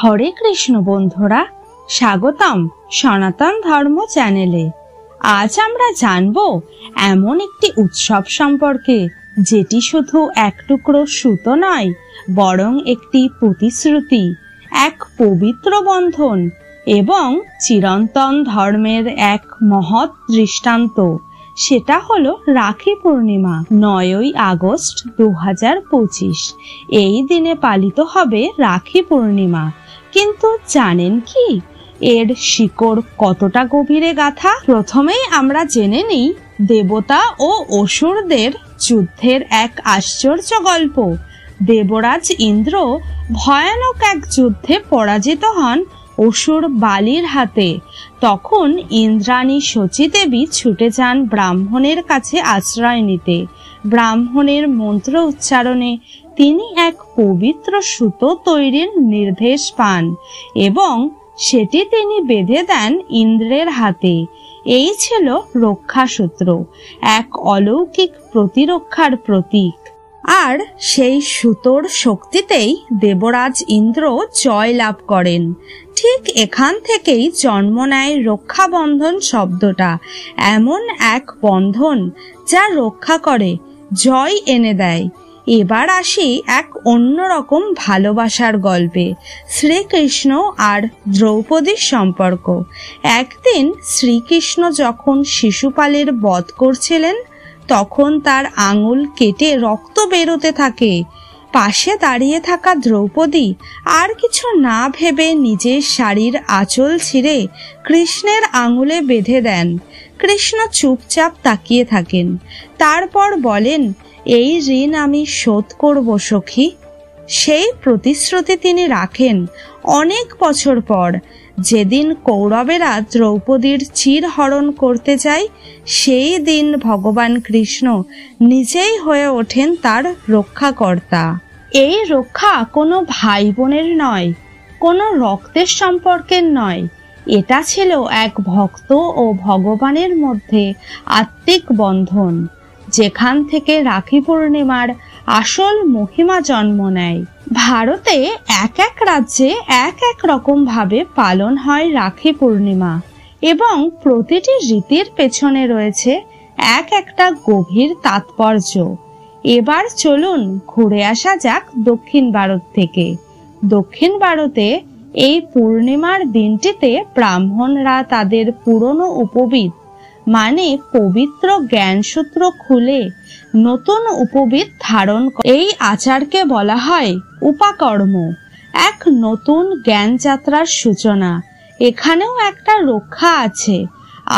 হরে কৃষ্ণ বন্ধুরা, স্বাগতম সনাতন ধর্ম চ্যানেলে। আজ আমরা জানব এমন একটি উৎসব সম্পর্কে যেটি শুধু এক টুকরো সুতো নয়, বরং একটি প্রতিশ্রুতি, এক পবিত্র বন্ধন এবং চিরন্তন ধর্মের এক মহৎ দৃষ্টান্ত। সেটা হলো রাখি পূর্ণিমা। 9ই আগস্ট 2025 এই দিনে পালিত হবে রাখি পূর্ণিমা। কিন্তু জানেন কি এর শিকড় কতটা গভীরে গাঁথা? প্রথমেই আমরা জেনে নিই দেবতা ও অসুরদের যুদ্ধের এক আশ্চর্য গল্প। দেবরাজ ইন্দ্র ভয়ানক এক যুদ্ধে পরাজিত হন অসুর বালির হাতে। তখন ইন্দ্রাণী শচীদেবী ছুটে যান ব্রাহ্মণের কাছে আশ্রয় নিতে। ব্রাহ্মণের মন্ত্র উচ্চারণে তিনি এক পবিত্র সুতো তৈরির নির্দেশ পান এবং সেটি তিনি বেঁধে দেন ইন্দ্রের হাতে। এই ছিল রক্ষাসূত্র, এক অলৌকিক প্রতিরক্ষার প্রতীক। আর সেই সুতোর শক্তিতেই দেবরাজ ইন্দ্র জয় লাভ করেন। ঠিক এখান থেকেই জন্ম নেয় রক্ষাবন্ধন শব্দটা, এমন এক বন্ধন যা রক্ষা করে, জয় এনে দেয়। এবার আসি এক অন্যরকম ভালোবাসার গল্পে, শ্রীকৃষ্ণ আর দ্রৌপদীর সম্পর্ক। একদিন শ্রীকৃষ্ণ যখন শিশুপালের বধ করছিলেন, তখন তার আঙুল কেটে রক্ত বেরোতে থাকে। পাশে দাঁড়িয়ে থাকা দ্রৌপদী আর কিছু না ভেবে নিজের শাড়ির আঁচল ছিঁড়ে কৃষ্ণের আঙুলে বেঁধে দেন। কৃষ্ণ চুপচাপ তাকিয়ে থাকেন, তারপর বলেন, এই ঋণ আমি শোধ করব সখী। সেই প্রতিশ্রুতি তিনি রাখেন অনেক বছর পর। যেদিন কৌরবেরা দ্রৌপদীর চিরহরণ করতে যায়, সেই দিন ভগবান কৃষ্ণ নিজেই হয়ে ওঠেন তার রক্ষাকর্তা। এই রক্ষা কোনো ভাই বোনের নয়, কোনো রক্তের সম্পর্কের নয়, এটা ছিল এক ভক্ত ও ভগবানের মধ্যে আত্মিক বন্ধন, যেখান থেকে রাখি পূর্ণিমার আসল মহিমা জন্ম নেয়। ভারতে এক এক রাজ্যে এক এক রকম ভাবে পালন হয় রাখি পূর্ণিমা এবং প্রতিটি রীতির পেছনে রয়েছে এক একটা গভীর তাৎপর্য। এবার চলুন ঘুরে আসা যাক দক্ষিণ ভারত থেকে। দক্ষিণ ভারতে এই পূর্ণিমার দিনটিতে ব্রাহ্মণরা তাদের পুরনো উপবিদ মানে পবিত্র জ্ঞানসূত্র খুলে নতুন উপবিদ ধারণ করে। এই আচারকে বলা হয় উপাকর্ম, এক নতুন জ্ঞান যাত্রার সূচনা। এখানেও একটা রক্ষা আছে,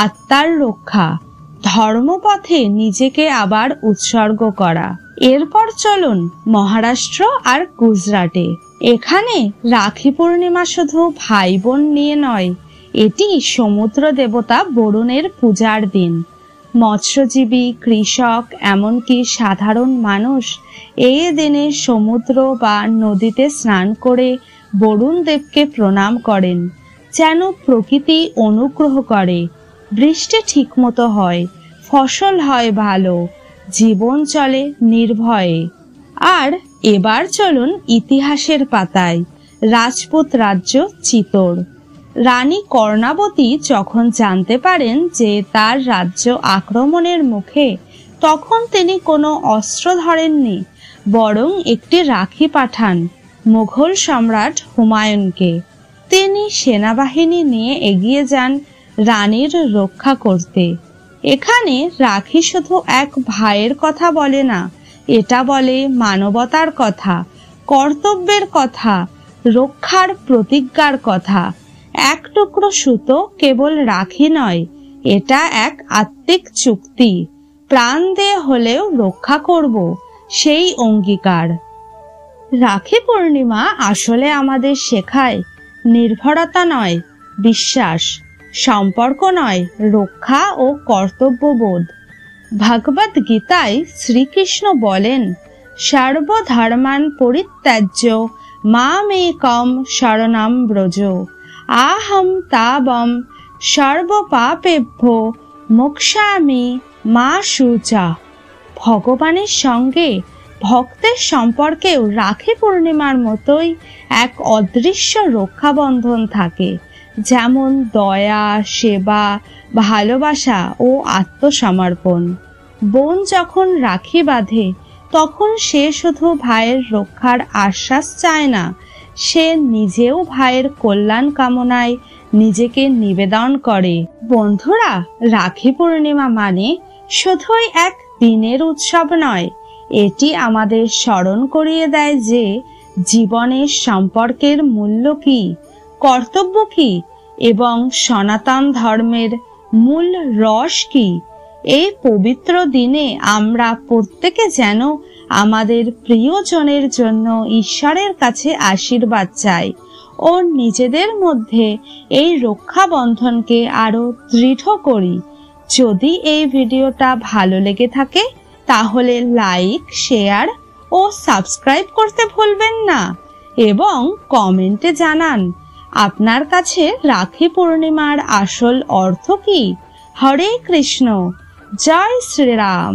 আত্মার রক্ষা, ধর্মপথে নিজেকে আবার উৎসর্গ করা। এরপর চলুন মহারাষ্ট্র আর গুজরাটে। এখানে রাখি পূর্ণিমা শুধু ভাই বোন নিয়ে নয়, এটি সমুদ্র দেবতা বরুণের পূজার দিন। মৎস্যজীবী, কৃষক, এমনকি সাধারণ মানুষ এই দিনে সমুদ্র বা নদীতে স্নান করে বরুণ দেবকে প্রণাম করেন, যেন প্রকৃতি অনুগ্রহ করে, বৃষ্টি ঠিকমতো হয়, ফসল হয় ভালো, জীবন চলে নির্ভয়ে। আর এবার চলুন ইতিহাসের পাতায়, রাজপুত রাজ্য চিতোড়। রানী কর্ণাবতী যখন জানতে পারেন যে তার রাজ্য আক্রমণের মুখে, তখন তিনি কোনো অস্ত্র ধরেননি, বরং একটি রাখি পাঠান মুঘল সম্রাট হুমায়ুনকে। তিনি সেনাবাহিনী নিয়ে এগিয়ে যান রানীর রক্ষা করতে। এখানে রাখি শুধু এক ভাইয়ের কথা বলে না, এটা বলে মানবতার কথা, কর্তব্যের কথা, রক্ষার প্রতিজ্ঞার কথা। এক টুকরো সুতো কেবল রাখি নয়, এটা এক আত্মিক চুক্তি, প্রাণ দিয়ে হলেও রক্ষা করব, সেই অঙ্গীকার। রাখি পূর্ণিমা আসলে আমাদের শেখায় নির্ভরতা নয়, বিশ্বাস, সম্পর্ক নয়, রক্ষা ও কর্তব্যবোধ। ভগবদ গীতায় শ্রীকৃষ্ণ বলেন, সর্বধর্মান পরিত্যাজ্য মামেকম শরণম ব্রজ, আহম তাবম সর্বপাপেভ্যো মোক্ষামি মা শুচা। ভগবানের সঙ্গে ভক্তের সম্পর্কেও রাখি পূর্ণিমার মতোই এক অদৃশ্য রক্ষাবন্ধন থাকে, যেমন দয়া, সেবা, ভালোবাসা ও আত্মসমর্পণ। বোন যখন রাখি বাঁধে তখন সে শুধু ভাইয়ের রক্ষার আশ্বাস চায় না, সে নিজেও ভাইয়ের কল্যাণ কামনায় নিজেকে নিবেদন করে। বন্ধুরা, রাখি পূর্ণিমা মানে শুধুই এক দিনের উৎসব নয়, এটি আমাদের স্মরণ করিয়ে দেয় যে জীবনের সম্পর্কের মূল্য কি, কর্তব্য কি এবং সনাতন ধর্মের মূল রস কি। এই পবিত্র দিনে আমরা প্রত্যেকে যেন আমাদের প্রিয়জনের জন্য ঈশ্বরের কাছে আশীর্বাদ চাই ও নিজেদের মধ্যে এই রক্ষা বন্ধনকে আরো দৃঢ় করি। যদি এই ভিডিওটা ভালো লেগে থাকে তাহলে লাইক, শেয়ার ও সাবস্ক্রাইব করতে ভুলবেন না এবং কমেন্টে জানান আপনার কাছে রাখি পূর্ণিমার আসল অর্থ কি। হরে কৃষ্ণ, জয় শ্রীরাম।